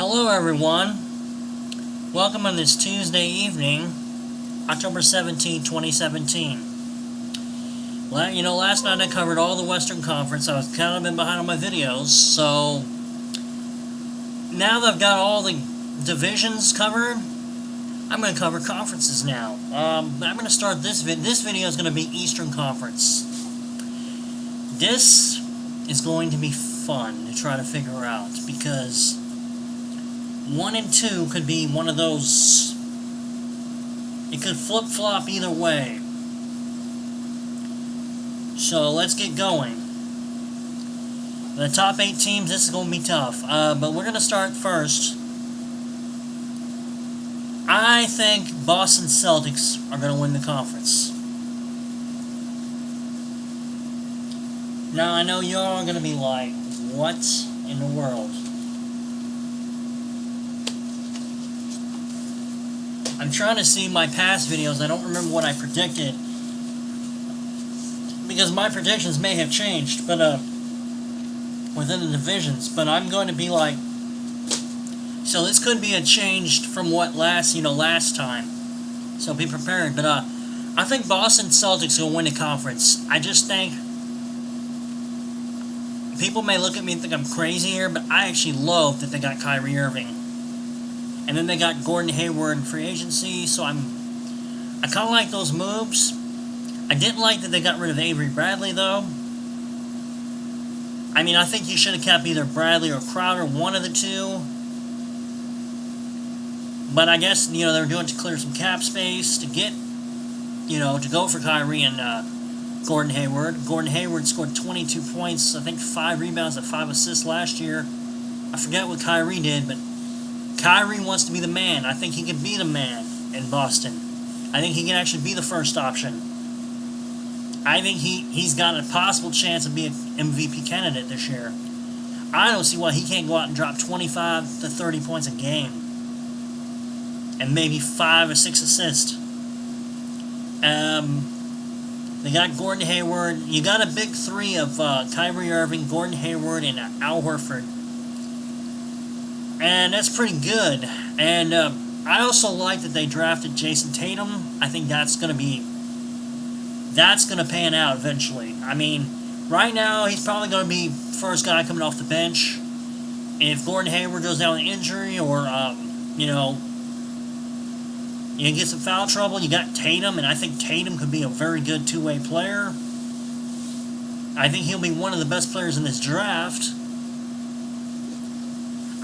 Hello everyone, welcome on this Tuesday evening, October 17, 2017. Last night I covered all the Western Conference. I was kind of been behind on my videos, so now that I've got all the divisions covered, I'm going to cover conferences now. I'm going to start this video is going to be Eastern Conference. This is going to be fun to try to figure out, because 1 and 2 could be one of those. It could flip-flop either way. So let's get going. The top 8 teams, this is going to be tough. But we're going to start first. I think Boston Celtics are going to win the conference. Now, I know y'all are going to be like, what in the world? I'm trying to see my past videos. I don't remember what I predicted, because my predictions may have changed, but within the divisions. But I'm going to be like, so this could be a change from what last time. So be prepared. But I think Boston Celtics will win the conference. I just think people may look at me and think I'm crazy here, but I actually love that they got Kyrie Irving. And then they got Gordon Hayward in free agency, so I kind of like those moves. I didn't like that they got rid of Avery Bradley, though. I mean, I think you should have kept either Bradley or Crowder, one of the two. But I guess, they're doing it to clear some cap space, to get, to go for Kyrie and Gordon Hayward. Gordon Hayward scored 22 points, I think 5 rebounds and 5 assists last year. I forget what Kyrie did, but Kyrie wants to be the man. I think he can be the man in Boston. I think he can actually be the first option. I think he's got a possible chance of being an MVP candidate this year. I don't see why he can't go out and drop 25 to 30 points a game. And maybe 5 or 6 assists. They got Gordon Hayward. You got a big three of Kyrie Irving, Gordon Hayward, and Al Horford. And that's pretty good. And I also like that they drafted Jason Tatum. I think that's going to pan out eventually. I mean, right now he's probably going to be first guy coming off the bench. If Gordon Hayward goes down with injury, or you get some foul trouble, you got Tatum, and I think Tatum could be a very good two-way player. I think he'll be one of the best players in this draft.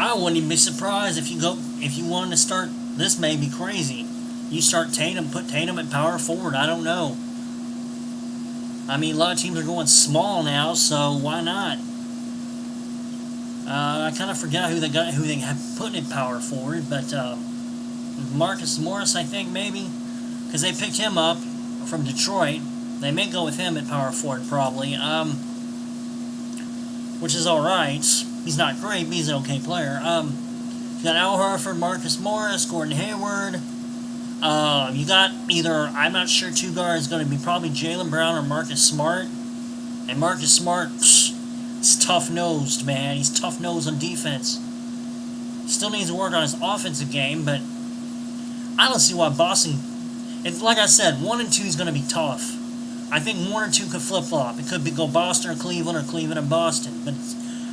I wouldn't even be surprised if you wanted to start. This may be crazy. You start Tatum, put Tatum at power forward. I don't know. I mean, a lot of teams are going small now, so why not? I kind of forgot who they have put in power forward, but Marcus Morris, I think, maybe, because they picked him up from Detroit. They may go with him at power forward, probably. Which is all right. He's not great, but he's an okay player. You got Al Horford, Marcus Morris, Gordon Hayward. You got either, I'm not sure, 2 guards going to be probably Jaylen Brown or Marcus Smart. And Marcus Smart, he's tough-nosed, man. He's tough-nosed on defense. Still needs to work on his offensive game, but I don't see why Boston. Like I said, 1 and 2 is going to be tough. I think 1 or 2 could flip-flop. It could go Boston or Cleveland and Boston. But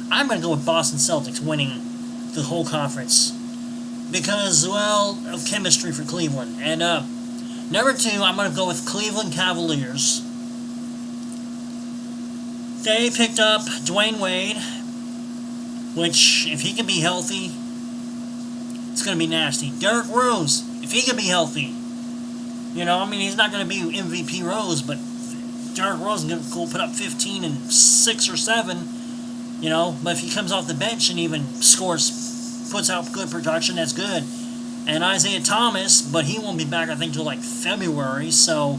I'm going to go with Boston Celtics winning the whole conference, because, well, of chemistry for Cleveland. And number 2, I'm going to go with Cleveland Cavaliers. They picked up Dwayne Wade, which, if he can be healthy, it's going to be nasty. Derrick Rose, if he can be healthy. He's not going to be MVP Rose, but Derrick Rose is going to go put up 15 and 6 or 7. But if he comes off the bench and even puts out good production, that's good. And Isaiah Thomas, but he won't be back, I think, till like February, so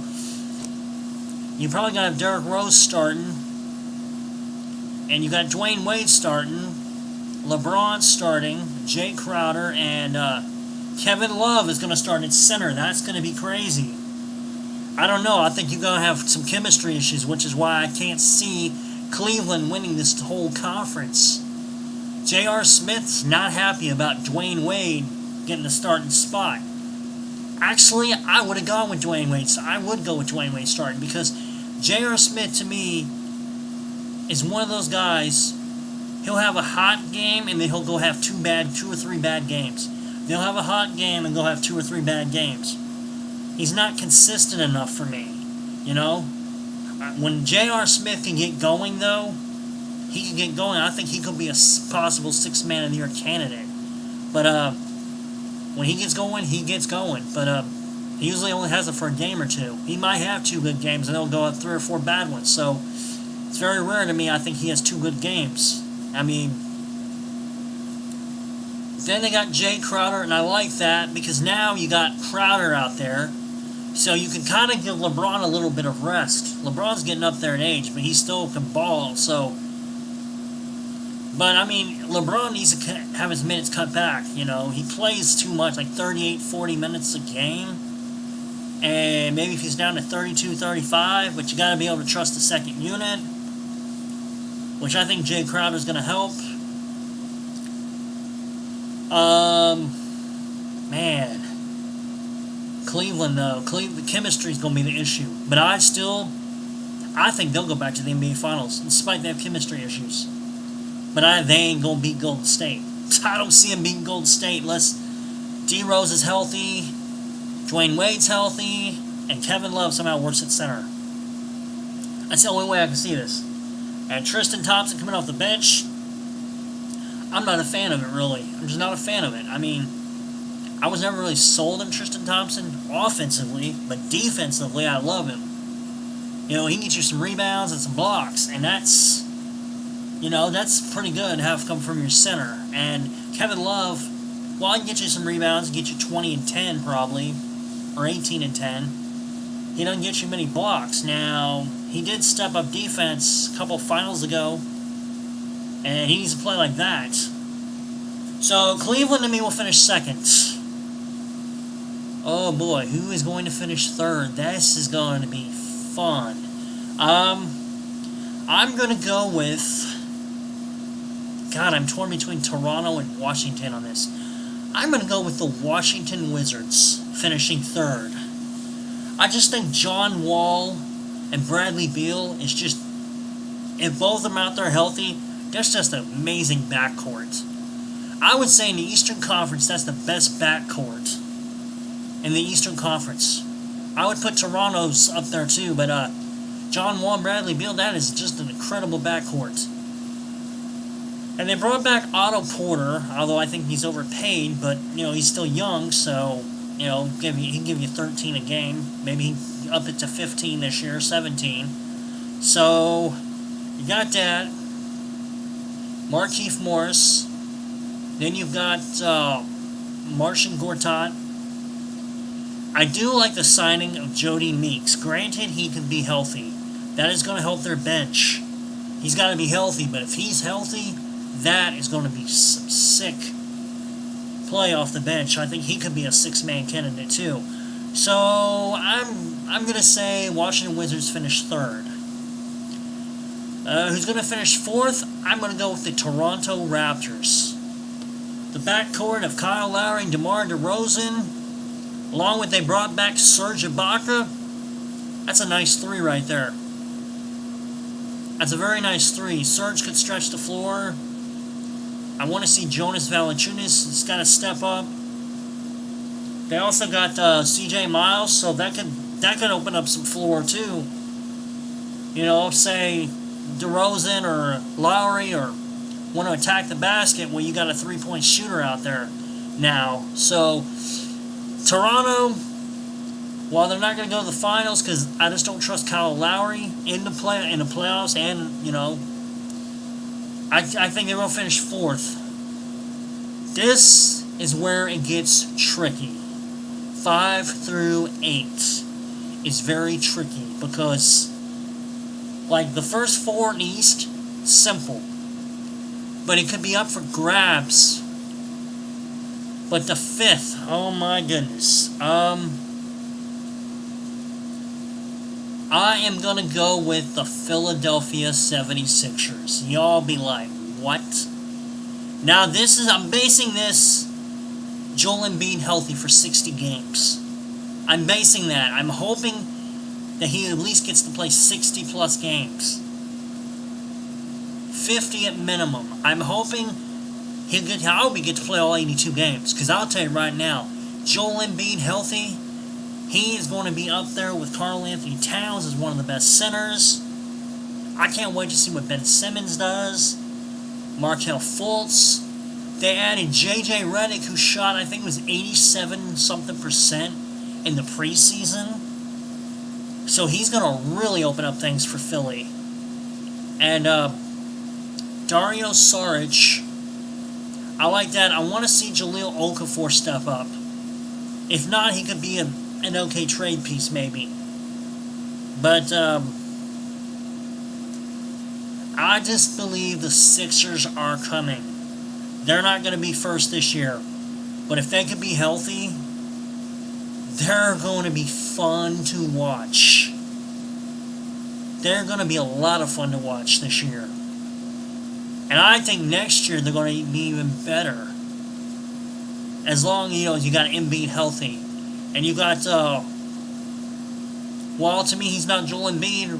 you probably got to have Derrick Rose starting, and you got Dwayne Wade starting, LeBron starting, Jay Crowder, and Kevin Love is going to start at center. That's going to be crazy. I don't know. I think you're going to have some chemistry issues, which is why I can't see Cleveland winning this whole conference. J.R. Smith's not happy about Dwayne Wade getting the starting spot. Actually, I would have gone with Dwayne Wade. So I would go with Dwayne Wade starting because J.R. Smith, to me, is one of those guys. He'll have a hot game and then he'll go have two or three bad games. He'll have a hot game and go have 2 or 3 bad games. He's not consistent enough for me, you know? When J.R. Smith can get going, though, he can get going. I think he could be a possible 6th Man of the Year candidate. But when he gets going, he gets going. But he usually only has it for a game or two. He might have 2 good games and he'll go have 3 or 4 bad ones. So it's very rare to me. I think he has 2 good games. I mean, then they got Jay Crowder, and I like that because now you got Crowder out there. So you can kind of give LeBron a little bit of rest. LeBron's getting up there in age, but he still can ball. So, but I mean, LeBron needs to have his minutes cut back. You know, he plays too much, like 38, 40 minutes a game. And maybe if he's down to 32, 35, but you got to be able to trust the second unit, which I think Jay Crowder's going to help. Man. Cleveland, though. The chemistry's going to be the issue. But I think they'll go back to the NBA Finals, despite they have chemistry issues. But they ain't going to beat Golden State. I don't see them beating Golden State unless D Rose is healthy, Dwayne Wade's healthy, and Kevin Love somehow works at center. That's the only way I can see this. And Tristan Thompson coming off the bench, I'm not a fan of it, really. I'm just not a fan of it. I mean, I was never really sold on Tristan Thompson offensively, but defensively, I love him. You know, he can get you some rebounds and some blocks, and that's pretty good to have come from your center. And Kevin Love, well, I can get you some rebounds and get you 20 and 10 probably, or 18 and 10. He doesn't get you many blocks. Now, he did step up defense a couple finals ago, and he needs to play like that. So, Cleveland to me will finish second. Oh boy, who is going to finish third? This is going to be fun. I'm going to go with... God, I'm torn between Toronto and Washington on this. I'm going to go with the Washington Wizards finishing third. I just think John Wall and Bradley Beal is just... If both of them out there healthy, that's just an amazing backcourt. I would say in the Eastern Conference, that's the best backcourt in the Eastern Conference. I would put Toronto's up there too, but John Wall and Bradley Beal, that is just an incredible backcourt. And they brought back Otto Porter, although I think he's overpaid, but, you know, he's still young, so, you know, he can give you 13 a game. Maybe he can up it to 15 this year, 17. So, you got that. Markieff Morris. Then you've got Marcin Gortat. I do like the signing of Jody Meeks. Granted, he can be healthy. That is going to help their bench. He's got to be healthy, but if he's healthy, that is going to be some sick play off the bench. I think he could be a 6-man candidate too. So I'm going to say Washington Wizards finish third. Who's going to finish fourth? I'm going to go with the Toronto Raptors. The backcourt of Kyle Lowry and DeMar DeRozan, along with they brought back Serge Ibaka. That's a nice 3 right there. That's a very nice 3. Serge could stretch the floor. I want to see Jonas Valanciunas. He's got to step up. They also got CJ Miles, so that could open up some floor too. You know, say DeRozan or Lowry or want to attack the basket. Well, you got a 3-point shooter out there now. So Toronto, while they're not going to go to the finals because I just don't trust Kyle Lowry in the playoffs, and you know, I think they will finish fourth. This is where it gets tricky. 5 through 8 is very tricky because, like, the first 4 in the East, simple. But it could be up for grabs. But the 5th, oh my goodness. I am going to go with the Philadelphia 76ers. Y'all be like, what? Now I'm basing this Joel Embiid healthy for 60 games. I'm basing that. I'm hoping that he at least gets to play 60 plus games. 50 at minimum. I'm hoping I hope he get to play all 82 games. Because I'll tell you right now, Joel Embiid healthy, he is going to be up there with Karl-Anthony Towns as one of the best centers. I can't wait to see what Ben Simmons does. Markelle Fultz. They added J.J. Redick, who shot, I think it was 87-something% in the preseason. So he's going to really open up things for Philly. And Dario Saric, I like that. I want to see Jahlil Okafor step up. If not, he could be an okay trade piece, maybe. But I just believe the Sixers are coming. They're not going to be first this year. But if they could be healthy, they're going to be fun to watch. They're going to be a lot of fun to watch this year. And I think next year they're going to be even better. As long as you got Embiid healthy. And you got, well, to me, he's not Joel Embiid.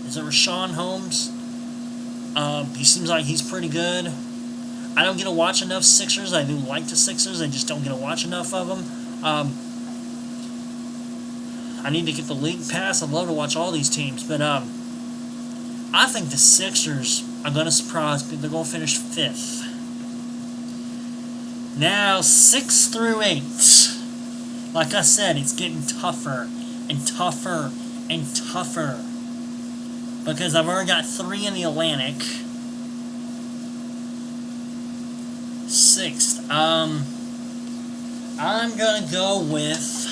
Is it Rashawn Holmes? He seems like he's pretty good. I don't get to watch enough Sixers. I do like the Sixers. I just don't get to watch enough of them. I need to get the league pass. I'd love to watch all these teams. But I think the Sixers are going to surprise me. They're going to finish 5th. Now, 6 through 8. Like I said, it's getting tougher and tougher and tougher. Because I've already got 3 in the Atlantic. 6th. I'm going to go with...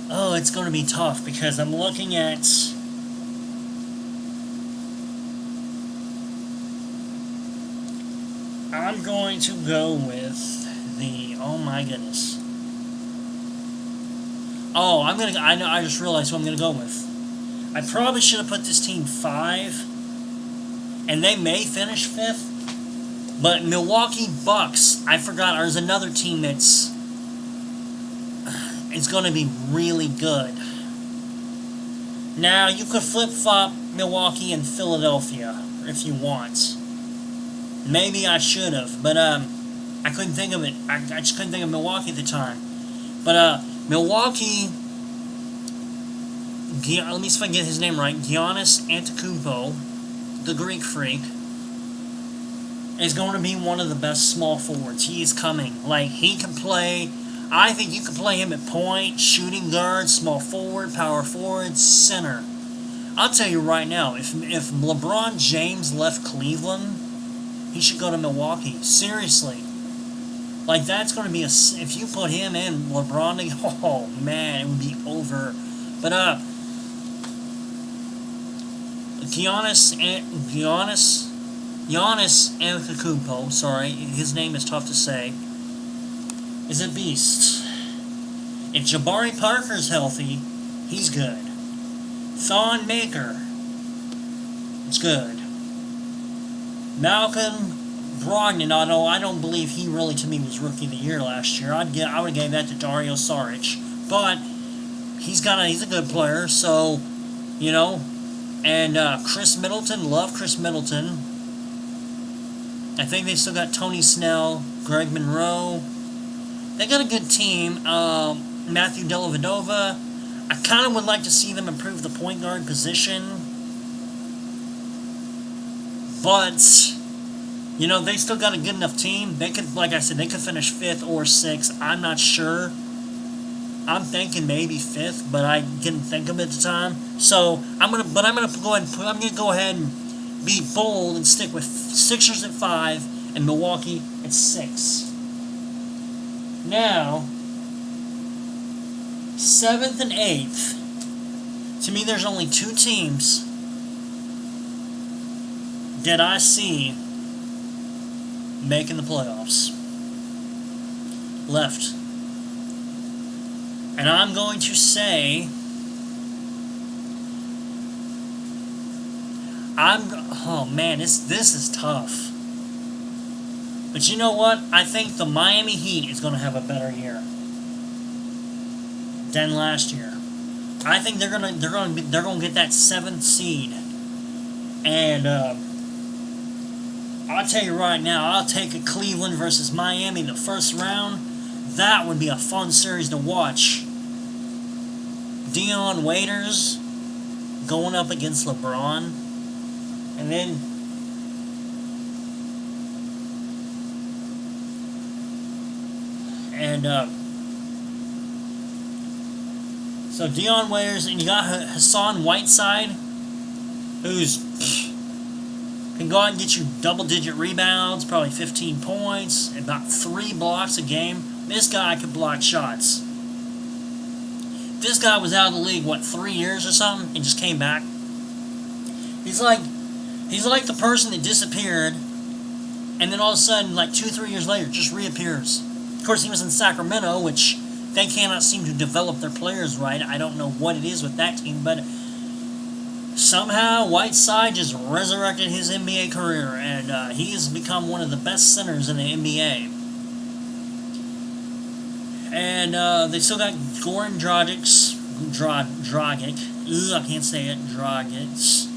Oh, it's going to be tough because I'm looking at... I'm going to go with the... Oh my goodness. Oh, I just realized who I'm going to go with. I probably should have put this team 5. And they may finish 5th. But Milwaukee Bucks, I forgot, there's another team that's... It's going to be really good. Now, you could flip-flop Milwaukee and Philadelphia if you want. Maybe I should have, but I couldn't think of it. I just couldn't think of Milwaukee at the time. But Milwaukee, let me see if I can get his name right. Giannis Antetokounmpo, the Greek freak, is going to be one of the best small forwards. He is coming. Like, he can play... I think you can play him at point, shooting guard, small forward, power forward, center. I'll tell you right now, if LeBron James left Cleveland, he should go to Milwaukee. Seriously. Like, that's going to be if you put him in LeBron, oh, man, it would be over. But, Giannis Antetokounmpo, sorry, his name is tough to say, is a beast. If Jabari Parker's healthy, he's good. Thon Maker, it's good. Malcolm Brogdon, although I don't believe he really, to me, was Rookie of the Year last year. I would have gave that to Dario Saric. But he's a good player, so, And Chris Middleton, love Chris Middleton. I think they've still got Tony Snell, Greg Monroe. They got a good team. Matthew Dellavedova. I kind of would like to see them improve the point guard position. But, they still got a good enough team. They could, like I said, they could finish 5th or 6th. I'm not sure. I'm thinking maybe 5th, but I didn't think of it at the time. So, I'm gonna go ahead and be bold and stick with Sixers at 5 and Milwaukee at 6. Now, 7th and 8th. To me, there's only 2 teams that I see making the playoffs. Left. And I'm going to say... Oh man, this is tough. But you know what? I think the Miami Heat is going to have a better year than last year. I think they're gonna get that 7th seed, and I'll tell you right now, I'll take a Cleveland versus Miami in the first round. That would be a fun series to watch. Dion Waiters going up against LeBron, and then so Dion Waiters, and you got Hassan Whiteside, who's can go out and get you double-digit rebounds, probably 15 points, and about 3 blocks a game. This guy could block shots. This guy was out of the league, 3 years or something, and just came back. He's like the person that disappeared, and then all of a sudden, 2-3 years later, just reappears. Of course, he was in Sacramento, which they cannot seem to develop their players right. I don't know what it is with that team, but somehow Whiteside just resurrected his NBA career, and he has become one of the best centers in the NBA. And they still got Goran Dragic. I can't say it. Dragic.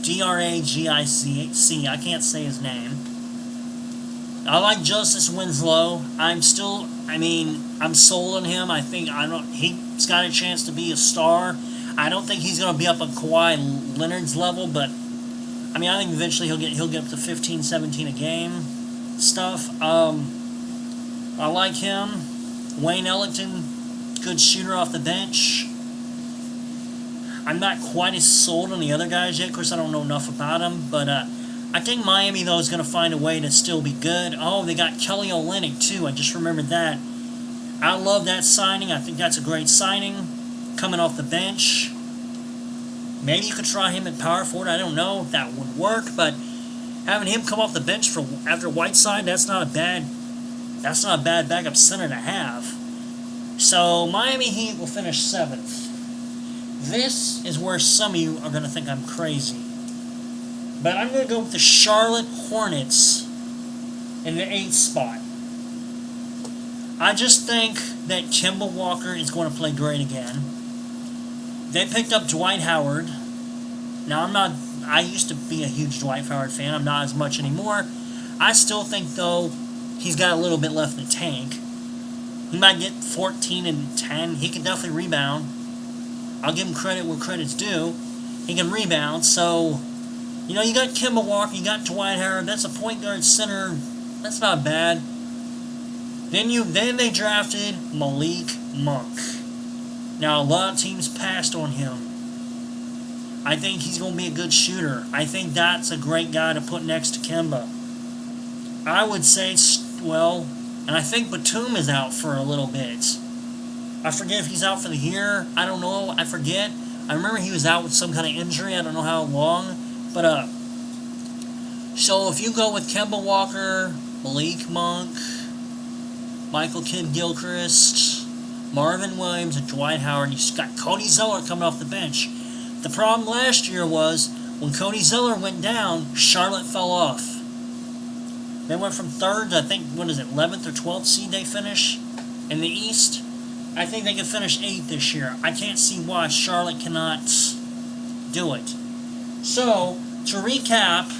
Dragic. I can't say his name. I like Justice Winslow. I'm sold on him. He's got a chance to be a star. I don't think he's going to be up on Kawhi Leonard's level, but I think eventually he'll get up to 15, 17 a game stuff. I like him. Wayne Ellington, good shooter off the bench. I'm not quite as sold on the other guys yet. Of course, I don't know enough about them, but I think Miami, though, is going to find a way to still be good. Oh, they got Kelly Olynyk, too. I just remembered that. I love that signing. I think that's a great signing. Coming off the bench. Maybe you could try him at power forward. I don't know if that would work, but having him come off the bench after Whiteside, that's not a bad backup center to have. So Miami Heat will finish 7th. This is where some of you are going to think I'm crazy. But I'm going to go with the Charlotte Hornets in the 8th spot. I just think that Kemba Walker is going to play great again. They picked up Dwight Howard. Now, I used to be a huge Dwight Howard fan. I'm not as much anymore. I still think, though, he's got a little bit left in the tank. He might get 14 and 10. He can definitely rebound. I'll give him credit where credit's due. He can rebound, so you got Kemba Walker, you got Dwight Howard. That's a point guard center. That's not bad. Then they drafted Malik Monk. Now, a lot of teams passed on him. I think he's going to be a good shooter. I think that's a great guy to put next to Kemba. I would say, and I think Batum is out for a little bit. I forget if he's out for the year. I don't know. I forget. I remember he was out with some kind of injury. I don't know how long. But, so if you go with Kemba Walker, Malik Monk, Michael Kidd-Gilchrist, Marvin Williams, and Dwight Howard, you've got Cody Zeller coming off the bench. The problem last year was, when Cody Zeller went down, Charlotte fell off. They went from 3rd to, 11th or 12th seed they finish in the East. I think they can finish 8th this year. I can't see why Charlotte cannot do it. So, to recap,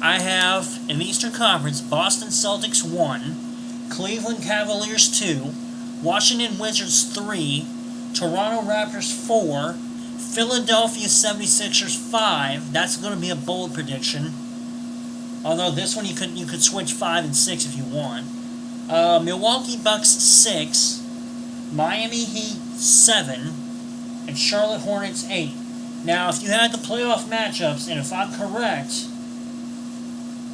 I have, in the Eastern Conference, Boston Celtics 1, Cleveland Cavaliers 2, Washington Wizards 3, Toronto Raptors 4, Philadelphia 76ers 5. That's going to be a bold prediction. Although this one you could switch 5 and 6 if you want. Milwaukee Bucks 6, Miami Heat 7, and Charlotte Hornets 8. Now, if you had the playoff matchups, and if I'm correct,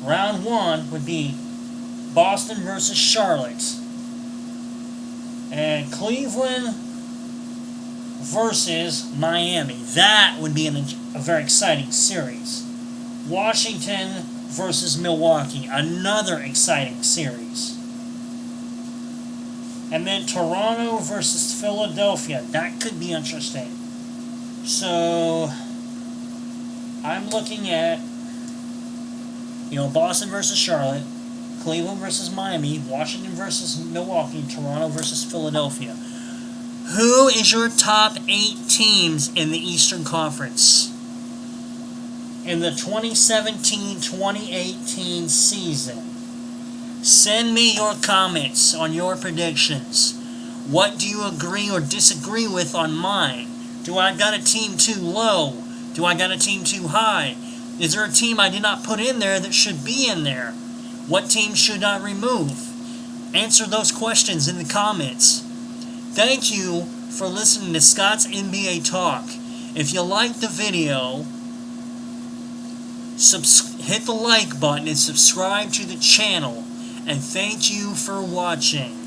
round 1 would be Boston versus Charlotte, and Cleveland versus Miami. That would be a very exciting series. Washington versus Milwaukee, another exciting series. And then Toronto versus Philadelphia, that could be interesting. So, I'm looking at, Boston versus Charlotte, Cleveland versus Miami, Washington versus Milwaukee, Toronto versus Philadelphia. Who is your top 8 teams in the Eastern Conference in the 2017-2018 season? Send me your comments on your predictions. What do you agree or disagree with on mine? Do I got a team too low? Do I got a team too high? Is there a team I did not put in there that should be in there? What team should I remove? Answer those questions in the comments. Thank you for listening to Scott's NBA Talk. If you liked the video, hit the like button and subscribe to the channel. And thank you for watching.